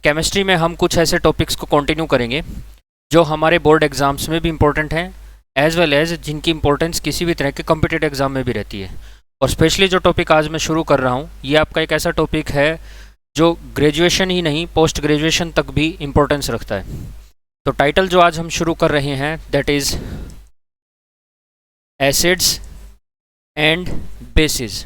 Chemistry में हम कुछ ऐसे टॉपिक्स को कंटिन्यू करेंगे जो हमारे बोर्ड एग्जाम्स में भी इम्पोर्टेंट हैं, एज वेल एज जिनकी इम्पोर्टेंस किसी भी तरह के कॉम्पिटिटिव एग्जाम में भी रहती है। और स्पेशली जो टॉपिक आज मैं शुरू कर रहा हूँ ये आपका एक ऐसा टॉपिक है जो ग्रेजुएशन ही नहीं पोस्ट ग्रेजुएशन तक भी इम्पोर्टेंस रखता है। तो टाइटल जो आज हम शुरू कर रहे हैं that is acids and bases.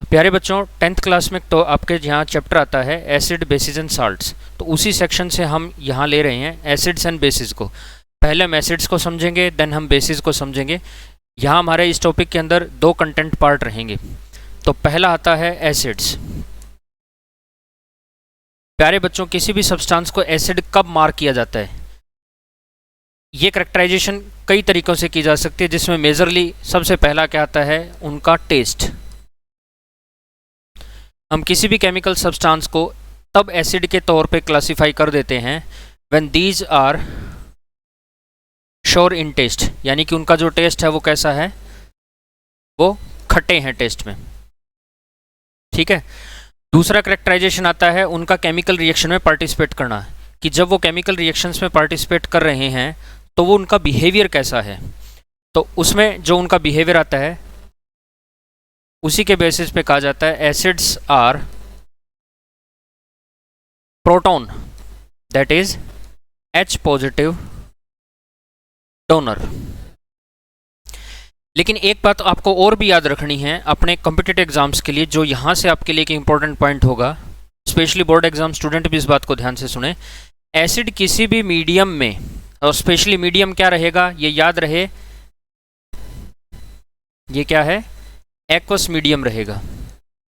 प्यारे बच्चों, 10th क्लास में तो आपके यहाँ चैप्टर आता है एसिड बेसिस एंड साल्ट्स, तो उसी सेक्शन से हम यहाँ ले रहे हैं एसिड्स एंड बेसिस को। पहले हम एसिड्स को समझेंगे, देन हम बेसिस को समझेंगे। यहाँ हमारे इस टॉपिक के अंदर दो कंटेंट पार्ट रहेंगे। तो पहला आता है एसिड्स। प्यारे बच्चों, किसी भी सब्सटेंस को एसिड कब मार्क किया जाता है, ये करेक्टराइजेशन कई तरीक़ों से की जा सकती है, जिसमें मेजरली सबसे पहला क्या आता है उनका टेस्ट। हम किसी भी केमिकल सब्सटेंस को तब एसिड के तौर पे क्लासिफाई कर देते हैं when these are sour in taste, यानी कि उनका जो टेस्ट है वो कैसा है, वो खट्टे हैं टेस्ट में। ठीक है। दूसरा करेक्टराइजेशन आता है उनका केमिकल रिएक्शन में पार्टिसिपेट करना, कि जब वो केमिकल रिएक्शंस में पार्टिसिपेट कर रहे हैं तो वो उनका बिहेवियर कैसा है। तो उसमें जो उनका बिहेवियर आता है उसी के बेसिस पे कहा जाता है acids are proton that is H positive donor. लेकिन एक बात आपको और भी याद रखनी है अपने कॉम्पिटिटिव एग्जाम्स के लिए, जो यहाँ से आपके लिए एक इंपॉर्टेंट पॉइंट होगा, स्पेशली बोर्ड एग्जाम स्टूडेंट भी इस बात को ध्यान से सुने। एसिड किसी भी मीडियम में, और स्पेशली मीडियम क्या रहेगा ये याद रहे, ये क्या है, एक्वस मीडियम रहेगा।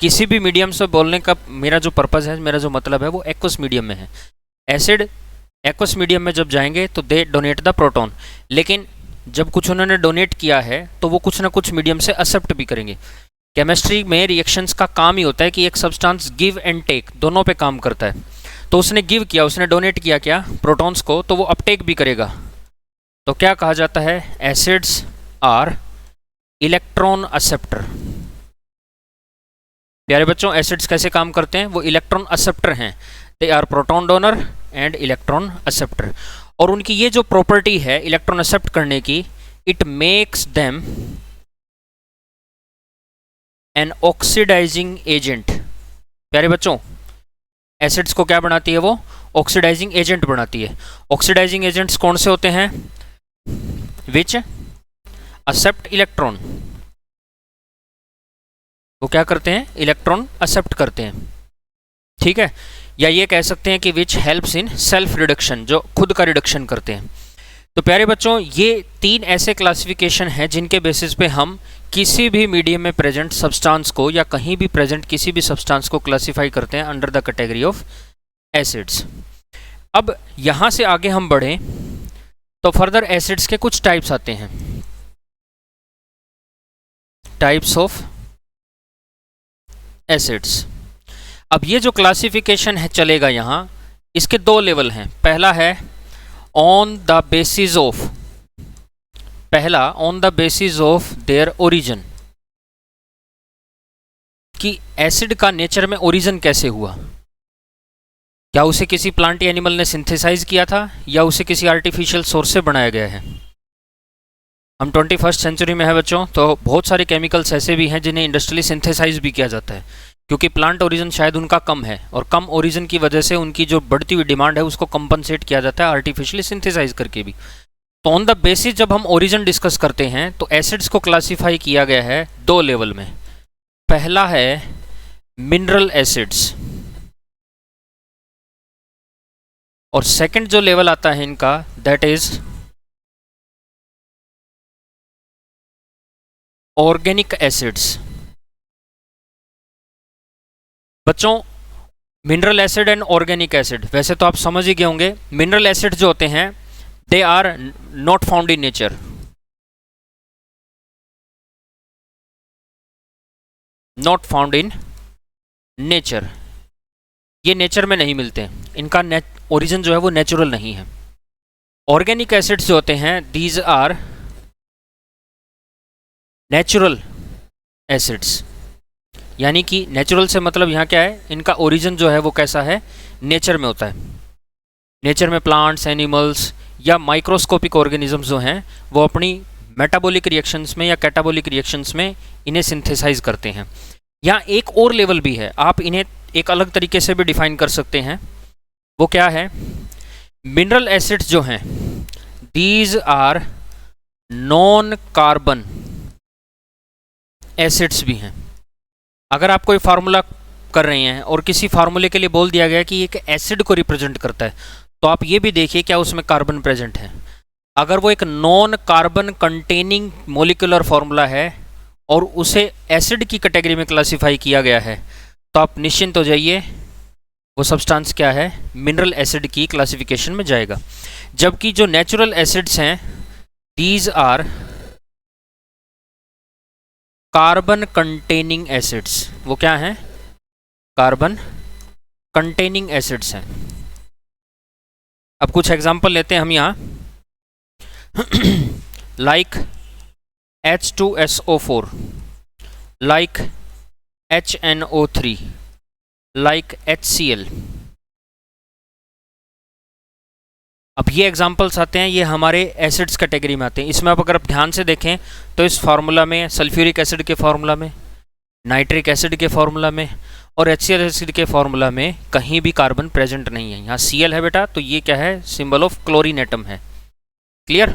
किसी भी मीडियम से बोलने का मेरा जो पर्पज़ है, मेरा जो मतलब है वो एक्वस मीडियम में है। एसिड एक्वस मीडियम में जब जाएंगे तो दे डोनेट द प्रोटॉन, लेकिन जब कुछ उन्होंने डोनेट किया है तो वो कुछ ना कुछ मीडियम से एक्सेप्ट भी करेंगे। केमिस्ट्री में रिएक्शंस का काम ही होता है कि एक सब्सटेंस गिव एंड टेक दोनों पे काम करता है। तो उसने गिव किया, उसने डोनेट किया क्या प्रोटॉन्स को, तो वो अपटेक भी करेगा। तो क्या कहा जाता है, एसिड्स आर इलेक्ट्रॉन एक्सेप्टर। प्यारे बच्चों, एसिड्स कैसे काम करते हैं, वो इलेक्ट्रॉन एक्सेप्टर हैं। They are proton donor and electron acceptor. और उनकी ये जो प्रॉपर्टी है इलेक्ट्रॉन एक्सेप्ट करने की, it makes them an oxidising agent. प्यारे बच्चों, एसिड्स को क्या बनाती है, वो ऑक्सीडाइजिंग एजेंट बनाती है। ऑक्सीडाइजिंग एजेंट्स कौन से होते हैं, विच एक्सेप्ट इलेक्ट्रॉन। वो क्या करते हैं, इलेक्ट्रॉन एक्सेप्ट करते हैं। ठीक है। या ये कह सकते हैं कि which helps in self reduction, जो खुद का रिडक्शन करते हैं। तो प्यारे बच्चों, ये तीन ऐसे क्लासिफिकेशन हैं जिनके बेसिस पे हम किसी भी मीडियम में प्रेजेंट सब्सटेंस को या कहीं भी प्रेजेंट किसी भी सब्सटेंस को क्लासिफाई करते हैं under the category of acids. अब यहाँ से आगे हम बढ़ें तो फर्दर एसिड्स के कुछ टाइप्स आते हैं, टाइप्स ऑफ एसिड्स। अब ये जो क्लासिफिकेशन है चलेगा यहाँ, इसके दो लेवल हैं। पहला है ऑन द बेसिस ऑफ, पहला on the basis of their origin, कि एसिड का नेचर में ओरिजिन कैसे हुआ। क्या उसे किसी प्लांट एनिमल ने सिंथेसाइज किया था या उसे किसी आर्टिफिशियल सोर्स से बनाया गया है। हम 21st सेंचुरी में है बच्चों, तो बहुत सारे केमिकल्स ऐसे भी हैं जिन्हें इंडस्ट्रियली सिंथेसाइज भी किया जाता है, क्योंकि प्लांट ओरिजिन शायद उनका कम है और कम ओरिजिन की वजह से उनकी जो बढ़ती हुई डिमांड है उसको कंपनसेट किया जाता है आर्टिफिशियली सिंथेसाइज करके भी। तो ऑन द बेसिस जब हम ओरिजिन डिस्कस करते हैं तो एसिड्स को क्लासीफाई किया गया है दो लेवल में। पहला है मिनरल एसिड्स, और सेकंड जो लेवल आता है इनका दैट इज ऑर्गेनिक एसिड्स। बच्चों, mineral acid and organic acid वैसे तो आप समझ ही गए होंगे। मिनरल एसिड जो होते हैं they are not found in nature, not found in nature, ये नेचर में नहीं मिलते, इनका ओरिजिन जो है वो नेचुरल नहीं है। ऑर्गेनिक एसिड्स जो होते हैं दीज आर नेचुरल एसिड्स, यानी कि नेचुरल से मतलब यहाँ क्या है, इनका ओरिजिन जो है वो कैसा है, नेचर में होता है। नेचर में प्लांट्स, एनिमल्स या माइक्रोस्कोपिक ऑर्गेनिजम्स जो हैं वो अपनी मेटाबॉलिक रिएक्शंस में या कैटाबॉलिक रिएक्शंस में इन्हें सिंथेसाइज करते हैं। यहाँ एक और लेवल भी है, आप इन्हें एक अलग तरीके से भी डिफाइन कर सकते हैं। वो क्या है, मिनरल एसिड्स जो हैं these are non carbon acids भी हैं। अगर आप कोई फार्मूला कर रहे हैं और किसी फार्मूले के लिए बोल दिया गया कि एक एसिड को रिप्रेजेंट करता है, तो आप ये भी देखिए क्या उसमें कार्बन प्रेजेंट है। अगर वो एक non carbon containing molecular formula है और उसे एसिड की कैटेगरी में क्लासिफाई किया गया है, तो आप निश्चिंत हो जाइए वो सब्सटेंस क्या है, मिनरल एसिड की क्लासिफिकेशन में जाएगा। जबकि जो नेचुरल एसिड्स हैं these are carbon containing acids, वो क्या हैं, कार्बन कंटेनिंग एसिड्स हैं। अब कुछ एग्जांपल लेते हैं हम यहाँ like H2SO4, like HNO3, like HCl। अब ये एग्जांपल्स आते हैं, ये हमारे एसिड्स कैटेगरी में आते हैं। इसमें अब अगर आप ध्यान से देखें तो इस फार्मूला में सल्फ्यूरिक एसिड के फार्मूला में, नाइट्रिक एसिड के फार्मूला में और HCl एसिड के फार्मूला में कहीं भी कार्बन प्रेजेंट नहीं है। यहाँ Cl है बेटा, तो ये क्या है, सिंबल ऑफ क्लोरीन एटम है। क्लियर।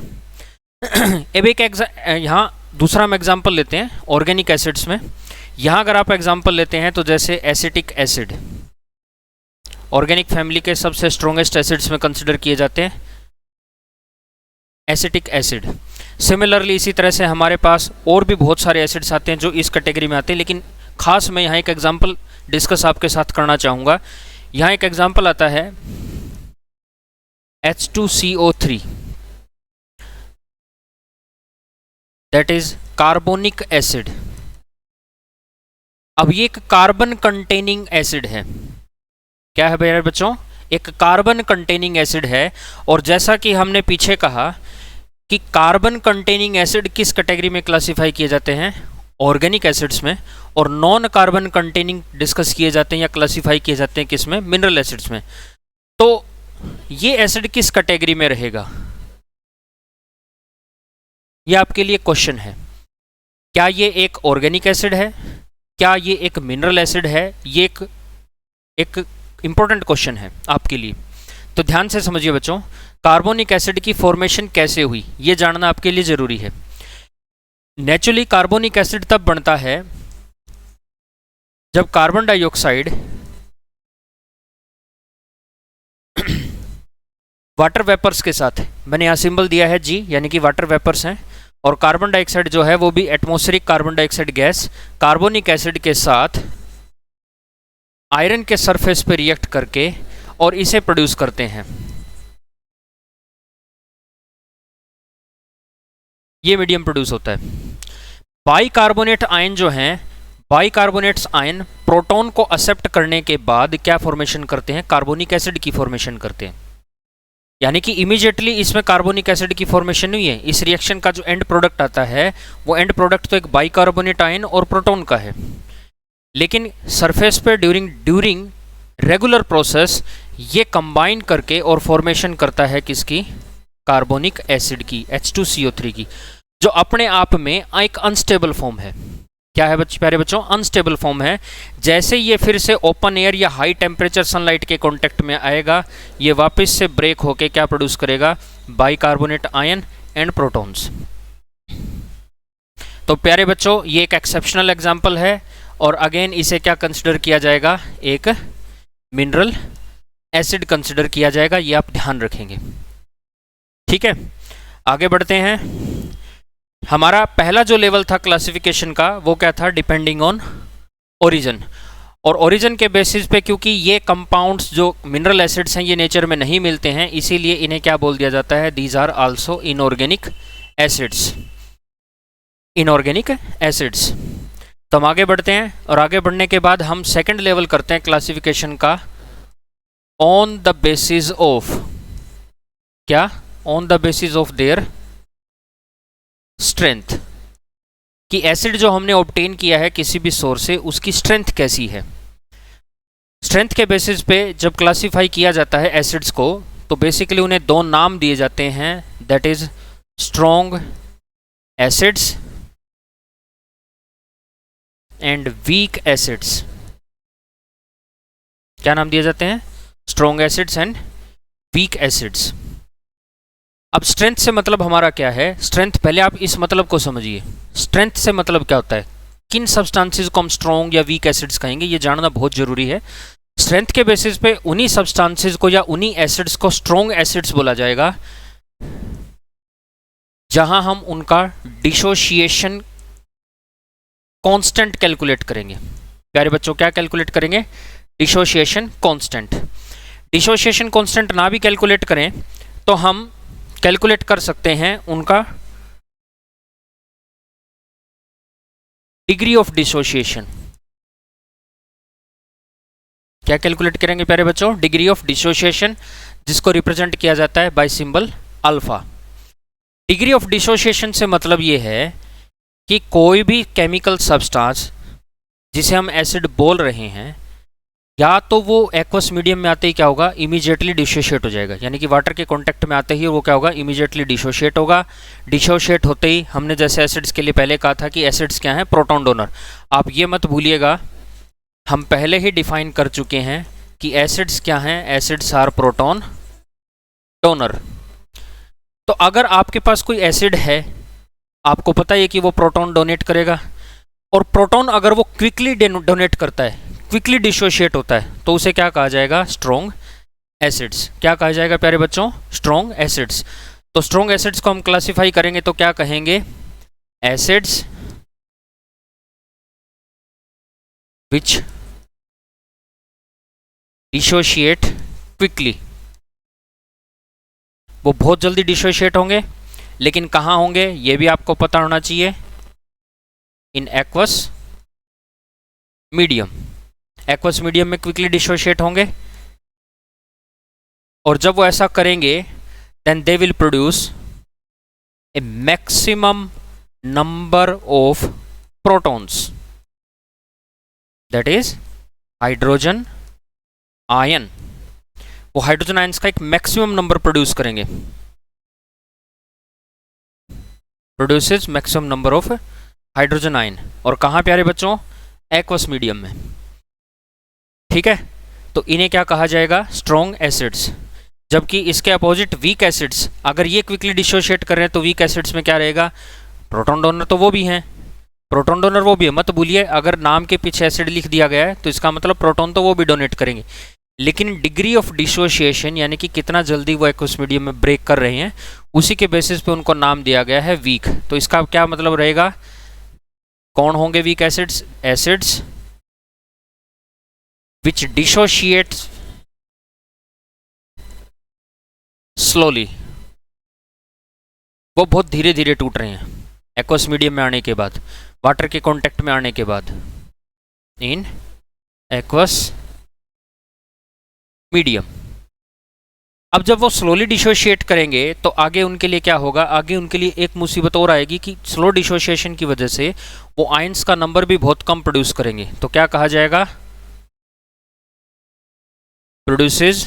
अब एक यहाँ दूसरा हम एग्जांपल लेते हैं ऑर्गेनिक एसिड्स में। यहाँ अगर आप एग्जांपल लेते हैं तो जैसे एसिटिक एसिड, ऑर्गेनिक फैमिली के सबसे स्ट्रॉन्गेस्ट एसिड्स में कंसिडर किए जाते हैं एसिटिक एसिड। सिमिलरली इसी तरह से हमारे पास और भी बहुत सारे एसिड्स आते हैं जो इस कैटेगरी में आते हैं, लेकिन खास मैं यहाँ एक एग्जांपल डिस्कस आपके साथ करना चाहूँगा। यहाँ एक एग्जांपल आता है H2CO3, that is carbonic acid. अब ये एक कार्बन कंटेनिंग एसिड है। क्या है मेरे बच्चों, एक कार्बन कंटेनिंग एसिड है। और जैसा कि हमने पीछे कहा कि कार्बन कंटेनिंग एसिड किस कैटेगरी में क्लासिफाई किए जाते हैं, ऑर्गेनिक एसिड्स में, और नॉन कार्बन कंटेनिंग डिस्कस किए जाते हैं या क्लासिफाई किए जाते हैं किस में, मिनरल एसिड्स में। तो ये एसिड किस कैटेगरी में रहेगा, ये आपके लिए क्वेश्चन है। क्या ये एक ऑर्गेनिक एसिड है, क्या ये एक मिनरल एसिड है, ये एक इंपॉर्टेंट क्वेश्चन है आपके लिए। तो ध्यान से समझिए बच्चों, कार्बोनिक एसिड की फॉर्मेशन कैसे हुई ये जानना आपके लिए जरूरी है। नेचुरली कार्बोनिक एसिड तब बनता है जब कार्बन डाइऑक्साइड वाटर वेपर्स के साथ, मैंने यहाँ सिंबल दिया है G, यानी कि वाटर वेपर्स हैं, और कार्बन डाइऑक्साइड जो है वो भी atmospheric carbon dioxide gas carbonic acid के साथ आयरन के सरफेस पे रिएक्ट करके और इसे प्रोड्यूस करते हैं। ये मीडियम प्रोड्यूस होता है। बाइकार्बोनेट आयन जो हैं, बाइकार्बोनेट्स आयन प्रोटॉन को एक्सेप्ट करने के बाद क्या फॉर्मेशन करते हैं, कार्बोनिक एसिड की फॉर्मेशन करते हैं। यानी कि इमीडिएटली इसमें कार्बोनिक एसिड की फॉर्मेशन हुई है। इस रिएक्शन का जो एंड प्रोडक्ट आता है वो एंड प्रोडक्ट तो एक बाइकार्बोनेट आयन और प्रोटॉन का है, लेकिन सरफेस पे ड्यूरिंग रेगुलर प्रोसेस ये कंबाइन करके और फॉर्मेशन करता है किसकी, कार्बोनिक एसिड की, H2CO3 की, जो अपने आप में एक अनस्टेबल फॉर्म है। क्या है प्यारे बच्चों, अनस्टेबल फॉर्म है। जैसे ये फिर से ओपन एयर या हाई टेम्परेचर सनलाइट के कांटेक्ट में आएगा, ये वापस से ब्रेक होके क्या प्रोड्यूस करेगा, बाइकार्बोनेट आयन एंड प्रोटॉन्स। तो प्यारे बच्चों ये एक एक्सेप्शनल एग्जांपल है, और अगेन इसे क्या कंसिडर किया जाएगा, एक मिनरल एसिड कंसिडर किया जाएगा। ये आप ध्यान रखेंगे, ठीक है। आगे बढ़ते हैं। हमारा पहला जो लेवल था क्लासिफिकेशन का वो क्या था, डिपेंडिंग ऑन ओरिजिन। और ओरिजिन के बेसिस पे, क्योंकि ये कंपाउंड्स जो मिनरल एसिड्स हैं ये नेचर में नहीं मिलते हैं, इसीलिए इन्हें क्या बोल दिया जाता है, these are also inorganic acids, inorganic acids. तो हम आगे बढ़ते हैं, और आगे बढ़ने के बाद हम सेकंड लेवल करते हैं क्लासिफिकेशन का, ऑन द बेसिस ऑफ, क्या, on the basis of their strength. कि एसिड जो हमने ऑब्टेन किया है किसी भी सोर्स से उसकी स्ट्रेंथ कैसी है। स्ट्रेंथ के बेसिस पे जब क्लासिफाई किया जाता है एसिड्स को तो बेसिकली उन्हें दो नाम दिए जाते हैं, that is strong acids and weak acids. क्या नाम दिए जाते हैं? Strong acids and weak acids. अब स्ट्रेंथ से मतलब हमारा क्या है? स्ट्रेंथ, पहले आप इस मतलब को समझिए। स्ट्रेंथ से मतलब क्या होता है? किन सब्सटेंसेस को हम स्ट्रॉन्ग या वीक एसिड्स कहेंगे, ये जानना बहुत जरूरी है। स्ट्रेंथ के बेसिस पे उन्हीं सब्सटेंसेस को या उन्हीं एसिड्स को स्ट्रॉन्ग एसिड्स बोला जाएगा जहां हम उनका डिसोसिएशन कांस्टेंट कैलकुलेट करेंगे। प्यारे बच्चों, क्या कैलकुलेट करेंगे? Dissociation constant. डिसोसिएशन कांस्टेंट ना भी कैलकुलेट करें तो हम कैलकुलेट कर सकते हैं उनका डिग्री ऑफ डिसोसिएशन। क्या कैलकुलेट करेंगे प्यारे बच्चों? डिग्री ऑफ डिसोसिएशन, जिसको रिप्रेजेंट किया जाता है bye symbol alpha. Degree of dissociation से मतलब ये है कि कोई भी केमिकल सब्सटेंस जिसे हम एसिड बोल रहे हैं, या तो वो एक्वस मीडियम में आते ही क्या होगा? इमीडिएटली डिसोशिएट हो जाएगा, यानी कि वाटर के कांटेक्ट में आते ही वो क्या होगा? इमीडिएटली डिसोशिएट होगा। डिसोशिएट होते ही हमने जैसे एसिड्स के लिए पहले कहा था कि एसिड्स क्या हैं? Proton donor. आप ये मत भूलिएगा, हम पहले ही डिफाइन कर चुके हैं कि एसिड्स क्या हैं? Acids are proton donor. तो अगर आपके पास कोई एसिड है, आपको पता है कि वो प्रोटॉन डोनेट करेगा, और प्रोटॉन अगर वो क्विकली डोनेट करता है, क्विकली डिसोशिएट होता है, तो उसे क्या कहा जाएगा? Strong acids. क्या कहा जाएगा प्यारे बच्चों? Strong acids. तो स्ट्रॉन्ग एसिड्स को हम क्लासिफाई करेंगे तो क्या कहेंगे? एसिड्स विच डिसोशिएट क्विकली। वो बहुत जल्दी डिसोशिएट होंगे, लेकिन कहाँ होंगे ये भी आपको पता होना चाहिए। In aqueous medium. Aqueous medium में क्विकली डिसोशिएट होंगे, और जब वो ऐसा करेंगे then they will produce a maximum number of protons, that is hydrogen ion. वो हाइड्रोजन आयंस का एक मैक्सिमम नंबर प्रोड्यूस करेंगे, produces maximum number of hydrogen ion. और कहाँ प्यारे बच्चों? एक्वस मीडियम में। ठीक है, तो इन्हें क्या कहा जाएगा? Strong acids. जबकि इसके अपोजिट वीक एसिड्स, अगर ये क्विकली डिसोशिएट कर रहे हैं तो वीक एसिड्स में क्या रहेगा? प्रोटॉन डोनर तो वो भी हैं, प्रोटॉन डोनर वो भी है। मत भूलिए, अगर नाम के पीछे एसिड लिख दिया गया है तो इसका मतलब प्रोटॉन तो वो भी डोनेट करेंगे, लेकिन डिग्री ऑफ डिसोशिएशन यानी कि कितना जल्दी वो एक्वस मीडियम में ब्रेक कर रहे हैं, उसी के बेसिस पे उनको नाम दिया गया है वीक। तो इसका क्या मतलब रहेगा? कौन होंगे weak acids? Acids which dissociates slowly। वो बहुत धीरे धीरे टूट रहे हैं एक्वस मीडियम में आने के बाद, वाटर के कांटेक्ट में आने के बाद, इन एक्वस मीडियम। अब जब वो स्लोली डिसोशिएट करेंगे तो आगे उनके लिए क्या होगा? आगे उनके लिए एक मुसीबत और आएगी कि स्लो डिसोशिएशन की वजह से वो आयंस का नंबर भी बहुत कम प्रोड्यूस करेंगे। तो क्या कहा जाएगा? produces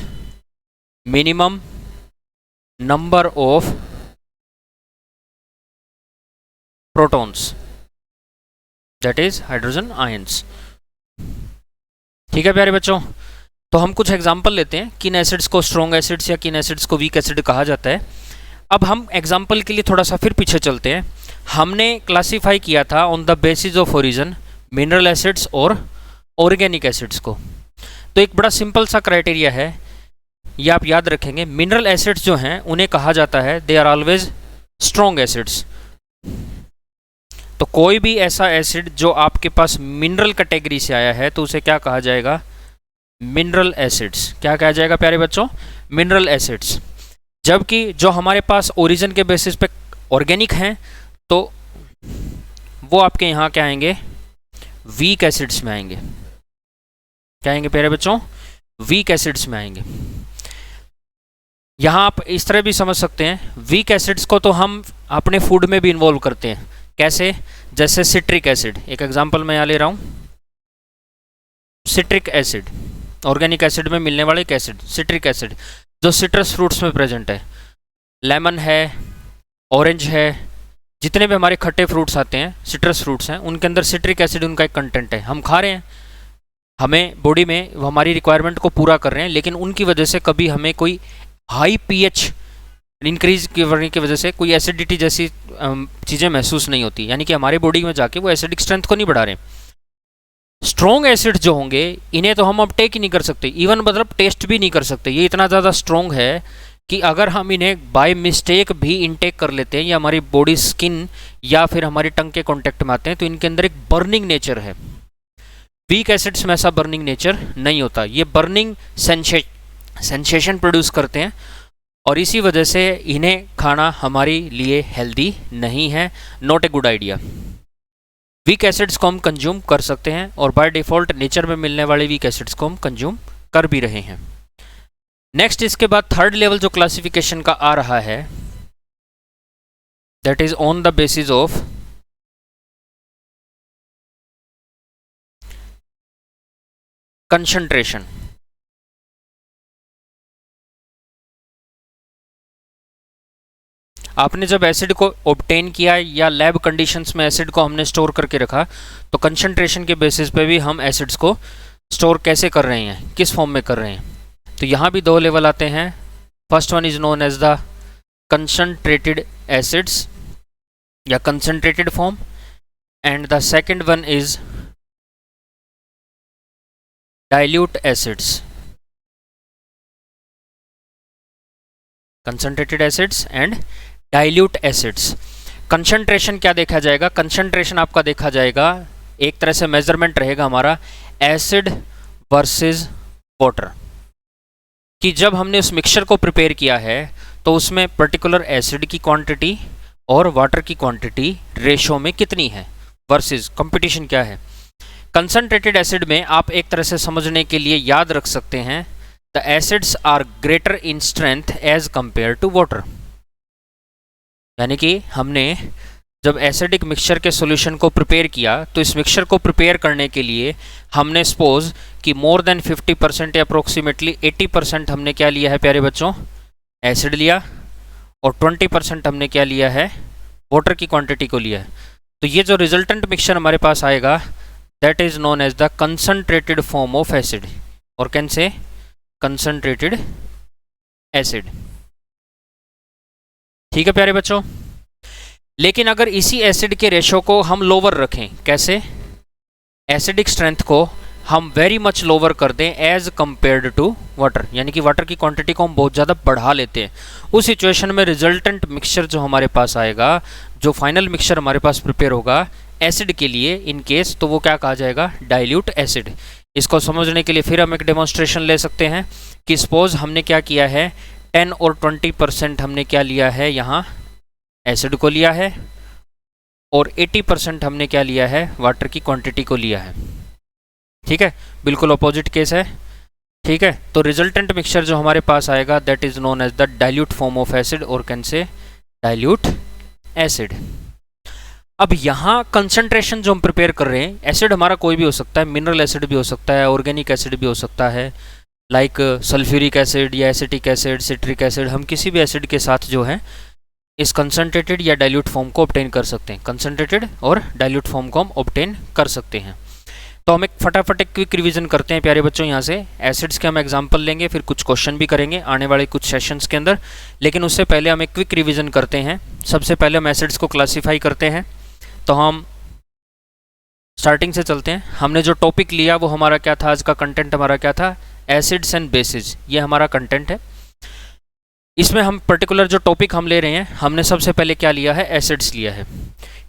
minimum number of protons, that is hydrogen ions। ठीक है प्यारे बच्चों, तो हम कुछ एग्जांपल लेते हैं किन एसिड्स को स्ट्रॉन्ग एसिड्स या किन एसिड्स को वीक एसिड कहा जाता है। अब हम एग्जांपल के लिए थोड़ा सा फिर पीछे चलते हैं। हमने क्लासीफाई किया था on the basis of origin mineral acids और ऑर्गेनिक एसिड्स को। तो एक बड़ा सिंपल सा क्राइटेरिया है, ये आप याद रखेंगे। मिनरल एसिड्स जो हैं उन्हें कहा जाता है they are always strong acids. तो कोई भी ऐसा एसिड जो आपके पास मिनरल कैटेगरी से आया है तो उसे क्या कहा जाएगा? Mineral acids. क्या कहा जाएगा प्यारे बच्चों? Mineral acids. जबकि जो हमारे पास ओरिजिन के बेसिस पे ऑर्गेनिक हैं तो वो आपके यहाँ क्या आएंगे? वीक एसिड्स में आएंगे। क्या आएंगे प्यारे बच्चों? वीक एसिड्स में आएंगे। यहाँ आप इस तरह भी समझ सकते हैं, वीक एसिड्स को तो हम अपने फूड में भी इन्वॉल्व करते हैं। कैसे? जैसे सिट्रिक एसिड, एक एग्जांपल मैं यहाँ ले रहा हूँ, सिट्रिक एसिड, ऑर्गेनिक एसिड में मिलने वाला एक एसिड सिट्रिक एसिड, जो सिट्रस फ्रूट्स में प्रेजेंट है। लेमन है, ऑरेंज है, जितने भी हमारे खट्टे फ्रूट्स आते हैं, सिट्रस फ्रूट्स हैं, उनके अंदर सिट्रिक एसिड उनका एक कंटेंट है। हम खा रहे हैं, हमें बॉडी में वो हमारी रिक्वायरमेंट को पूरा कर रहे हैं, लेकिन उनकी वजह से कभी हमें कोई हाई पीएच इंक्रीज करने की वजह से कोई एसिडिटी जैसी चीज़ें महसूस नहीं होती, यानी कि हमारे बॉडी में जाके वो एसिडिक स्ट्रेंथ को नहीं बढ़ा रहे। स्ट्रॉन्ग एसिड जो होंगे इन्हें तो हम अब टेक ही नहीं कर सकते, इवन मतलब टेस्ट भी नहीं कर सकते। ये इतना ज़्यादा स्ट्रॉन्ग है कि अगर हम इन्हें बाय मिस्टेक भी इनटेक कर लेते हैं या हमारी बॉडी स्किन या फिर हमारी टंग के कांटेक्ट में आते हैं, तो इनके अंदर एक बर्निंग नेचर है। वीक एसिड्स में ऐसा बर्निंग नेचर नहीं होता, ये बर्निंग सेंसेशन प्रोड्यूस करते हैं, और इसी वजह से इन्हें खाना हमारे लिए हेल्दी नहीं है, not a good idea. Weak acids को हम कंज्यूम कर सकते हैं, और बाय डिफ़ॉल्ट नेचर में मिलने वाले वीक एसिड्स को हम कंज्यूम कर भी रहे हैं। नेक्स्ट, इसके बाद थर्ड लेवल जो क्लासिफिकेशन का आ रहा है, that is on the basis of concentration. आपने जब एसिड को ऑब्टेन किया या लैब कंडीशंस में एसिड को हमने स्टोर करके रखा, तो कंसंट्रेशन के बेसिस पे भी हम एसिड्स को स्टोर कैसे कर रहे हैं, किस फॉर्म में कर रहे हैं। तो यहाँ भी दो लेवल आते हैं। First one is known as the concentrated acids या concentrated form, and the second one is dilute acids, concentrated acids and dilute acids. Concentration क्या देखा जाएगा? कंसंट्रेशन आपका देखा जाएगा, एक तरह से मेजरमेंट रहेगा हमारा एसिड वर्सेस वाटर, कि जब हमने उस मिक्सचर को प्रिपेयर किया है तो उसमें पर्टिकुलर एसिड की क्वांटिटी और वाटर की क्वांटिटी रेशो में कितनी है, वर्सेस कंपटीशन क्या है। कंसंट्रेटेड एसिड में आप एक तरह से समझने के लिए याद रख सकते हैं, the acids are greater in strength as compare to water, यानी कि हमने जब एसिडिक मिक्सचर के सॉल्यूशन को प्रिपेयर किया, तो इस मिक्सचर को प्रिपेयर करने के लिए हमने सपोज कि मोर देन 50% या अप्रोक्सीमेटली 80% हमने क्या लिया है प्यारे बच्चों, एसिड लिया, और 20% हमने क्या लिया है, वाटर की क्वांटिटी को लिया है। तो ये जो रिजल्टेंट मिक्सचर हमारे पास आएगा, that is known as the concentrated form of acid, और कैन से कंसंट्रेटेड एसिड। ठीक है प्यारे बच्चों। लेकिन अगर इसी एसिड के रेशो को हम लोअर रखें, कैसे? एसिडिक स्ट्रेंथ को हम वेरी मच लोअर कर दें एज कंपेयर्ड टू वाटर, यानी कि वाटर की क्वांटिटी को हम बहुत ज़्यादा बढ़ा लेते हैं, उस सिचुएशन में रिजल्टेंट मिक्सचर जो हमारे पास आएगा, जो फाइनल मिक्सचर हमारे पास प्रिपेयर होगा एसिड के लिए इन केस, तो वो क्या कहा जाएगा, डाइल्यूट एसिड। इसको समझने के लिए फिर हम एक डेमोन्स्ट्रेशन ले सकते हैं कि सपोज हमने क्या किया है, 10 और 20% हमने क्या लिया है, यहाँ एसिड को लिया है, और 80% हमने क्या लिया है, वाटर की क्वांटिटी को लिया है। ठीक है, बिल्कुल अपोजिट केस है। ठीक है, तो रिजल्टेंट मिक्सचर जो हमारे पास आएगा, that is known as the dilute form of acid, और कैन से डाइल्यूट एसिड। अब यहाँ कंसंट्रेशन जो हम प्रिपेयर कर रहे हैं, एसिड हमारा कोई भी हो सकता है, मिनरल एसिड भी हो सकता है, ऑर्गेनिक एसिड भी हो सकता है, लाइक सल्फ्यूरिक एसिड या एसिटिक एसिड, सिट्रिक एसिड, हम किसी भी एसिड के साथ जो है इस कंसंट्रेटेड या डाइल्यूट फॉर्म को ऑब्टेन कर सकते हैं, कंसंट्रेटेड और डाइल्यूट फॉर्म को हम ऑब्टेन कर सकते हैं। तो हम एक फटाफट एक क्विक रिवीजन करते हैं प्यारे बच्चों। यहाँ से एसिड्स के हम एग्जांपल लेंगे, फिर कुछ क्वेश्चन भी करेंगे आने वाले कुछ सेशंस के अंदर, लेकिन उससे पहले हम एक क्विक रिवीजन करते हैं। सबसे पहले हम एसिड्स को क्लासीफाई करते हैं, तो हम स्टार्टिंग से चलते हैं। हमने जो टॉपिक लिया वो हमारा क्या था, आज का कंटेंट हमारा क्या था, एसिड्स एंड बेसिस, ये हमारा कंटेंट है। इसमें हम पर्टिकुलर जो टॉपिक हम ले रहे हैं, हमने सबसे पहले क्या लिया है, एसिड्स लिया है।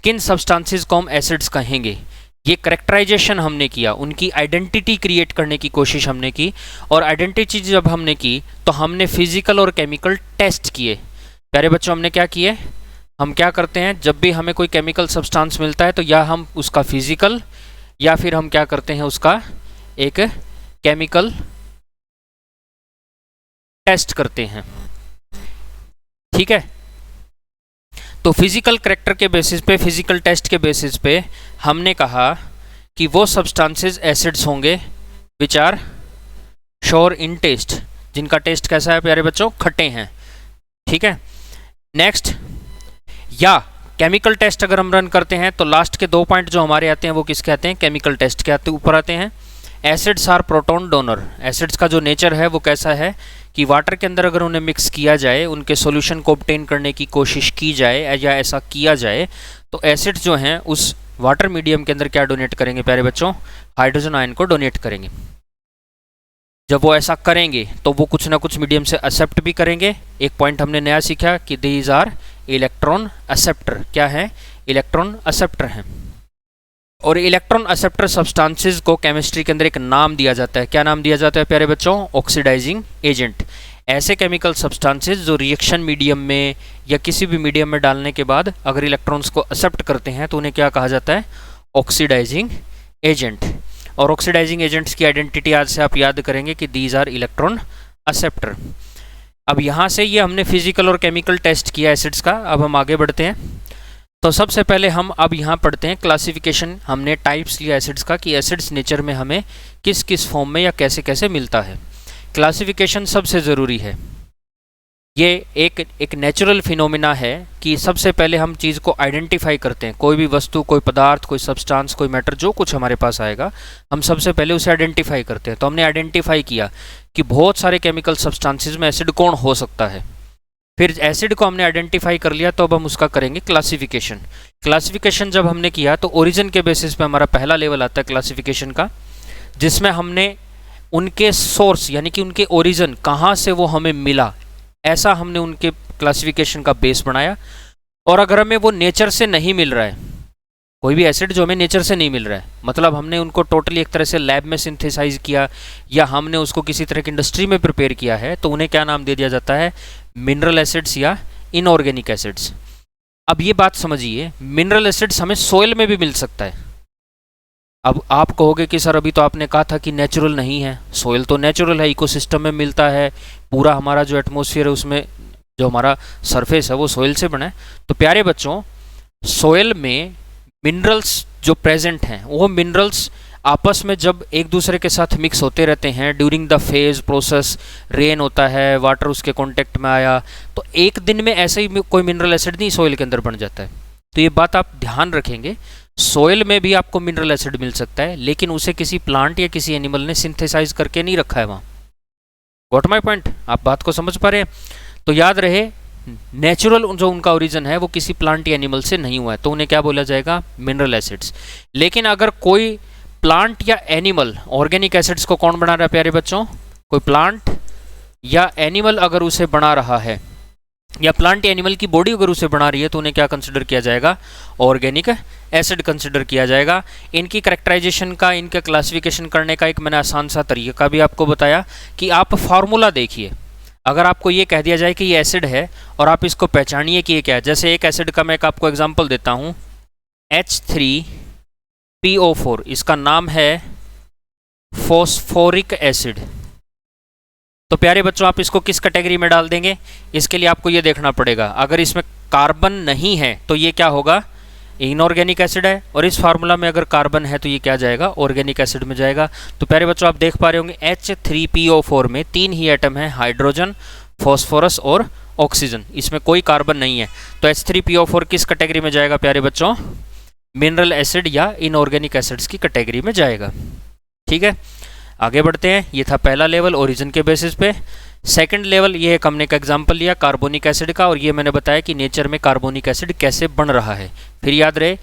किन सब्सटेंसेस को हम एसिड्स कहेंगे, ये करेक्टराइजेशन हमने किया, उनकी आइडेंटिटी क्रिएट करने की कोशिश हमने की, और आइडेंटिटी जब हमने की तो हमने फिजिकल और केमिकल टेस्ट किए। प्यारे बच्चों, हमने क्या किए, हम क्या करते हैं, जब भी हमें कोई केमिकल सब्सटेंस मिलता है तो या हम उसका फिजिकल या फिर हम क्या करते हैं, उसका एक केमिकल टेस्ट करते हैं। ठीक है, तो फिजिकल करैक्टर के बेसिस पे, फिजिकल टेस्ट के बेसिस पे हमने कहा कि वो सब्सटेंसेस एसिड्स होंगे which are sour in taste, जिनका टेस्ट कैसा है प्यारे बच्चों, खट्टे हैं। ठीक है, नेक्स्ट, या केमिकल टेस्ट अगर हम रन करते हैं तो लास्ट के 2 पॉइंट जो हमारे आते हैं वो किसके आते हैं, केमिकल टेस्ट के ऊपर आते हैं। Acids are proton donor, acids का जो नेचर है वो कैसा है कि वाटर के अंदर अगर उन्हें मिक्स किया जाए, उनके सॉल्यूशन को ऑब्टेन करने की कोशिश की जाए या ऐसा किया जाए, तो एसिड्स जो हैं उस वाटर मीडियम के अंदर क्या डोनेट करेंगे प्यारे बच्चों, हाइड्रोजन आयन को डोनेट करेंगे। जब वो ऐसा करेंगे तो वो कुछ ना कुछ मीडियम से एक्सेप्ट भी करेंगे। एक पॉइंट हमने नया सीखा कि दीज आर इलेक्ट्रॉन एक्सेप्टर, क्या है, इलेक्ट्रॉन एक्सेप्टर हैं। और इलेक्ट्रॉन एक्सेप्टर सब्सटेंसेस को केमिस्ट्री के अंदर एक नाम दिया जाता है, क्या नाम दिया जाता है प्यारे बच्चों, ऑक्सीडाइजिंग एजेंट। ऐसे केमिकल सब्सटेंसेस जो रिएक्शन मीडियम में या किसी भी मीडियम में डालने के बाद अगर इलेक्ट्रॉन्स को एक्सेप्ट करते हैं तो उन्हें क्या कहा जाता है, ऑक्सीडाइजिंग एजेंट। और ऑक्सीडाइजिंग एजेंट्स की आइडेंटिटी आज से आप याद करेंगे कि दीज आर इलेक्ट्रॉन एक्सेप्टर। अब यहाँ से ये हमने फिजिकल और केमिकल टेस्ट किया एसिड्स का। अब हम आगे बढ़ते हैं। तो सबसे पहले हम अब यहाँ पढ़ते हैं क्लासिफिकेशन। हमने टाइप्स लिया एसिड्स का कि एसिड्स नेचर में हमें किस किस फॉर्म में या कैसे कैसे मिलता है। क्लासिफिकेशन सबसे ज़रूरी है। ये एक नेचुरल फिनोमिना है कि सबसे पहले हम चीज़ को आइडेंटिफाई करते हैं। कोई भी वस्तु, कोई पदार्थ, कोई सब्सटेंस, कोई मैटर, जो कुछ हमारे पास आएगा हम सबसे पहले उसे आइडेंटिफाई करते हैं। तो हमने आइडेंटिफाई किया कि बहुत सारे केमिकल सब्सटेंसेस में एसिड कौन हो सकता है। फिर एसिड को हमने आइडेंटिफाई कर लिया तो अब हम उसका करेंगे क्लासिफिकेशन। क्लासिफिकेशन जब हमने किया तो ओरिजिन के बेसिस पे हमारा पहला लेवल आता है क्लासिफिकेशन का, जिसमें हमने उनके सोर्स यानी कि उनके ओरिजिन कहाँ से वो हमें मिला, ऐसा हमने उनके क्लासिफिकेशन का बेस बनाया। और अगर हमें वो नेचर से नहीं मिल रहा है, कोई भी एसिड जो हमें नेचर से नहीं मिल रहा है, मतलब हमने उनको टोटली एक तरह से लैब में सिंथेसाइज किया या हमने उसको किसी तरह की इंडस्ट्री में प्रिपेयर किया है, तो उन्हें क्या नाम दे दिया जाता है, मिनरल एसिड्स या इनऑर्गेनिक एसिड्स। अब ये बात समझिए, मिनरल एसिड्स हमें सोइल में भी मिल सकता है। अब आप कहोगे कि सर अभी तो आपने कहा था कि नेचुरल नहीं है। सोइल तो नेचुरल है, इकोसिस्टम में मिलता है, पूरा हमारा जो एटमॉस्फेयर है उसमें जो हमारा सरफेस है वो सोइल से बना है। तो प्यारे बच्चों, सोइल में मिनरल्स जो प्रेजेंट हैं वो मिनरल्स आपस में जब एक दूसरे के साथ मिक्स होते रहते हैं during the phase process, rain होता है, वाटर उसके कांटेक्ट में आया, तो एक दिन में ऐसे ही कोई मिनरल एसिड नहीं सोइल के अंदर बन जाता है। तो ये बात आप ध्यान रखेंगे, सोइल में भी आपको मिनरल एसिड मिल सकता है, लेकिन उसे किसी प्लांट या किसी एनिमल ने सिंथेसाइज करके नहीं रखा है वहाँ। Got my point? आप बात को समझ पा रहे हैं? तो याद रहे, नेचुरल जो उनका ओरिजिन है वो किसी प्लांट या एनिमल से नहीं हुआ है, तो उन्हें क्या बोला जाएगा, मिनरल एसिड्स। लेकिन अगर कोई प्लांट या एनिमल ऑर्गेनिक एसिड्स को कौन बना रहा है प्यारे बच्चों, कोई प्लांट या एनिमल अगर उसे बना रहा है या प्लांट या एनिमल की बॉडी अगर उसे बना रही है, तो उन्हें क्या कंसिडर किया जाएगा, ऑर्गेनिक एसिड कंसिडर किया जाएगा। इनकी कैरेक्टराइजेशन का, इनका क्लासिफिकेशन करने का एक मैंने आसान सा तरीका भी आपको बताया कि आप फार्मूला देखिए। अगर आपको ये कह दिया जाए कि ये एसिड है और आप इसको पहचानिए कि ये क्या है, जैसे एक एसिड का मैं एक आपको एग्जांपल देता हूँ, H3PO4, इसका नाम है फॉस्फोरिक एसिड। तो प्यारे बच्चों, आप इसको किस कैटेगरी में डाल देंगे, इसके लिए आपको ये देखना पड़ेगा। अगर इसमें कार्बन नहीं है तो ये क्या होगा, इनऑर्गेनिक एसिड है, और इस फार्मूला में अगर कार्बन है तो ये क्या जाएगा, ऑर्गेनिक एसिड में जाएगा। तो प्यारे बच्चों, आप देख पा रहे होंगे H3PO4 में 3 ही एटम है, हाइड्रोजन, फॉस्फोरस और ऑक्सीजन, इसमें कोई कार्बन नहीं है। तो H3PO4 किस कैटेगरी में जाएगा प्यारे बच्चों, मिनरल एसिड या इनऑर्गेनिक एसिड्स की कैटेगरी में जाएगा। ठीक है, आगे बढ़ते हैं। ये था पहला लेवल ओरिजिन के बेसिस पे। सेकंड लेवल, ये एक हमने एक एग्जांपल लिया कार्बोनिक एसिड का, और ये मैंने बताया कि नेचर में कार्बोनिक एसिड कैसे बन रहा है। फिर याद रहे,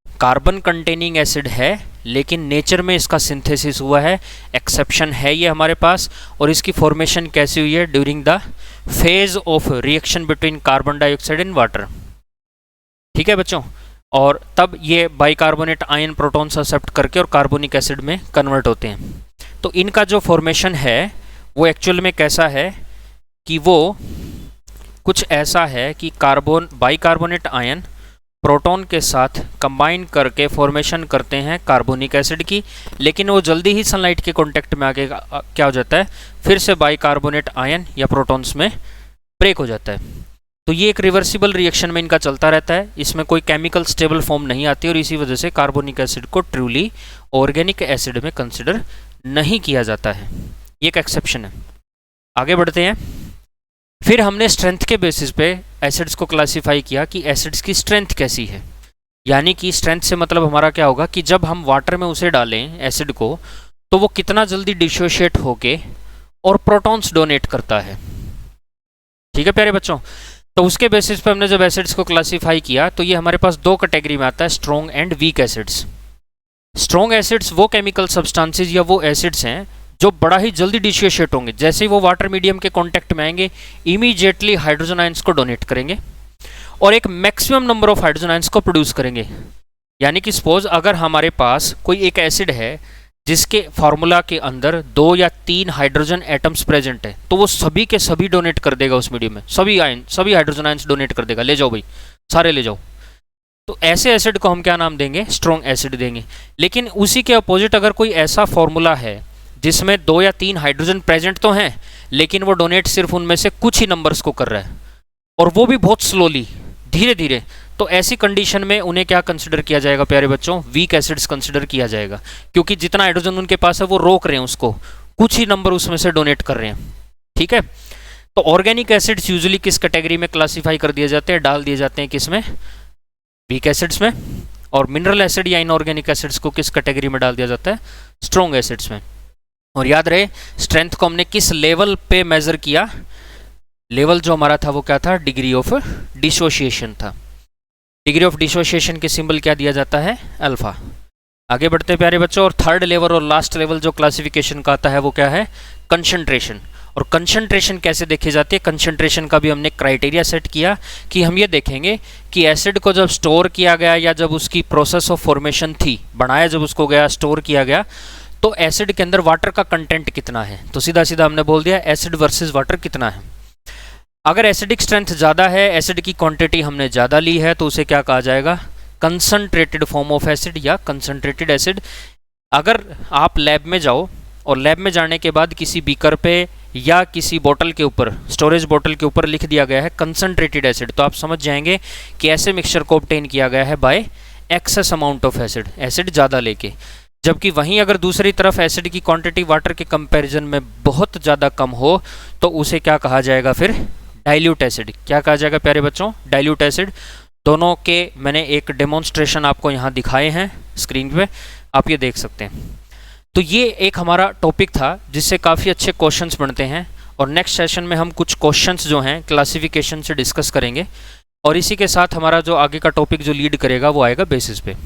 कार्बन कंटेनिंग एसिड है लेकिन नेचर में इसका सिंथेसिस हुआ है, एक्सेप्शन है ये हमारे पास। और इसकी फॉर्मेशन कैसी हुई है, during the phase of reaction between carbon dioxide and water. ठीक है बच्चों, और तब ये बाइकार्बोनेट आयन प्रोटॉन्स एक्सेप्ट करके और कार्बोनिक एसिड में कन्वर्ट होते हैं। तो इनका जो फॉर्मेशन है वो एक्चुअल में कैसा है कि वो कुछ ऐसा है कि बाइकार्बोनेट आयन प्रोटॉन के साथ कंबाइन करके फॉर्मेशन करते हैं कार्बोनिक एसिड की, लेकिन वो जल्दी ही सनलाइट के कांटेक्ट में आके क्या हो जाता है, फिर से बाइकार्बोनेट आयन या प्रोटॉन्स में ब्रेक हो जाता है। तो ये एक रिवर्सिबल रिएक्शन में इनका चलता रहता है, इसमें कोई केमिकल स्टेबल फॉर्म नहीं आती और इसी वजह से कार्बोनिक एसिड को ट्रूली ऑर्गेनिक एसिड में कंसिडर नहीं किया जाता है। ये एक एक्सेप्शन है। आगे बढ़ते हैं। फिर हमने स्ट्रेंथ के बेसिस पे एसिड्स को क्लासीफाई किया कि एसिड्स की स्ट्रेंथ कैसी है, यानी कि स्ट्रेंथ से मतलब हमारा क्या होगा कि जब हम वाटर में उसे डालें एसिड को तो वो कितना जल्दी डिसोशिएट होके और प्रोटॉन्स डोनेट करता है। ठीक है प्यारे बच्चों, तो उसके बेसिस पे हमने जब एसिड्स को क्लासीफाई किया तो ये हमारे पास दो कैटेगरी में आता है, strong and weak acids. Strong acids वो केमिकल सब्सटेंसेस या वो एसिड्स हैं जो बड़ा ही जल्दी डिसोशिएट होंगे, जैसे ही वो वाटर मीडियम के कांटेक्ट में आएंगे इमीडिएटली हाइड्रोजन आयंस को डोनेट करेंगे और एक maximum number of hydrogen ions को प्रोड्यूस करेंगे। यानी कि सपोज अगर हमारे पास कोई एक एसिड है जिसके फार्मूला के अंदर 2 या 3 हाइड्रोजन एटम्स प्रेजेंट है तो वो सभी के सभी डोनेट कर देगा उस मीडियम में, सभी हाइड्रोजन आयंस डोनेट कर देगा, ले जाओ भाई सारे ले जाओ। तो ऐसे एसिड को हम क्या नाम देंगे, स्ट्रॉन्ग एसिड देंगे। लेकिन उसी के अपोजिट अगर कोई ऐसा फॉर्मूला है जिसमें 2 या 3 हाइड्रोजन प्रेजेंट तो हैं लेकिन वो डोनेट सिर्फ उनमें से कुछ ही नंबर्स को कर रहा है और वो भी बहुत स्लोली, धीरे धीरे, तो ऐसी कंडीशन में उन्हें क्या कंसिडर किया जाएगा प्यारे बच्चों, वीक एसिड्स कंसिडर किया जाएगा, क्योंकि जितना हाइड्रोजन उनके पास है वो रोक रहे हैं उसको, कुछ ही नंबर उसमें से डोनेट कर रहे हैं। ठीक है, तो ऑर्गेनिक एसिड्स यूजुअली किस कैटेगरी में क्लासीफाई कर दिए जाते हैं, डाल दिए जाते हैं किसमें, वीक एसिड्स में, और मिनरल एसिड या इनऑर्गेनिक एसिड्स को किस कैटेगरी में डाल दिया जाता है, स्ट्रॉन्ग एसिड्स में। और याद रहे स्ट्रेंथ को हमने किस लेवल पे मेजर किया, लेवल जो हमारा था वो क्या था, डिग्री ऑफ डिसोशिएशन था। डिग्री ऑफ डिसोशिएशन के सिंबल क्या दिया जाता है, अल्फा। आगे बढ़ते हैं प्यारे बच्चों, और थर्ड लेवल और लास्ट लेवल जो क्लासिफिकेशन का आता है वो क्या है, कंसंट्रेशन। और कंसंट्रेशन कैसे देखी जाती है, कंसंट्रेशन का भी हमने क्राइटेरिया सेट किया कि हम ये देखेंगे कि एसिड को जब स्टोर किया गया या जब उसकी प्रोसेस ऑफ फॉर्मेशन थी, बनाया जब उसको गया, स्टोर किया गया, तो एसिड के अंदर वाटर का कंटेंट कितना है। तो सीधा सीधा हमने बोल दिया एसिड वर्सेस वाटर कितना है। अगर एसिडिक स्ट्रेंथ ज़्यादा है, एसिड की क्वांटिटी हमने ज़्यादा ली है, तो उसे क्या कहा जाएगा, कंसंट्रेटेड फॉर्म ऑफ एसिड या कंसंट्रेटेड एसिड। अगर आप लैब में जाओ और लैब में जाने के बाद किसी बीकर पे या किसी बोतल के ऊपर, स्टोरेज बोतल के ऊपर लिख दिया गया है कंसंट्रेटेड एसिड, तो आप समझ जाएंगे कि ऐसे मिक्सचर को ऑब्टेन किया गया है bye excess amount of acid, acid ज़्यादा लेके। जबकि वहीं अगर दूसरी तरफ एसिड की क्वांटिटी वाटर के कंपैरिजन में बहुत ज़्यादा कम हो तो उसे क्या कहा जाएगा, फिर डाइल्यूट एसिड। क्या कहा जाएगा प्यारे बच्चों, डाइल्यूट एसिड। दोनों के मैंने एक डेमोन्स्ट्रेशन आपको यहाँ दिखाए हैं स्क्रीन पे, आप ये देख सकते हैं। तो ये एक हमारा टॉपिक था जिससे काफ़ी अच्छे क्वेश्चंस बनते हैं, और नेक्स्ट सेशन में हम कुछ क्वेश्चंस जो हैं क्लासिफिकेशन से डिस्कस करेंगे, और इसी के साथ हमारा जो आगे का टॉपिक जो लीड करेगा वो आएगा बेसिस पे।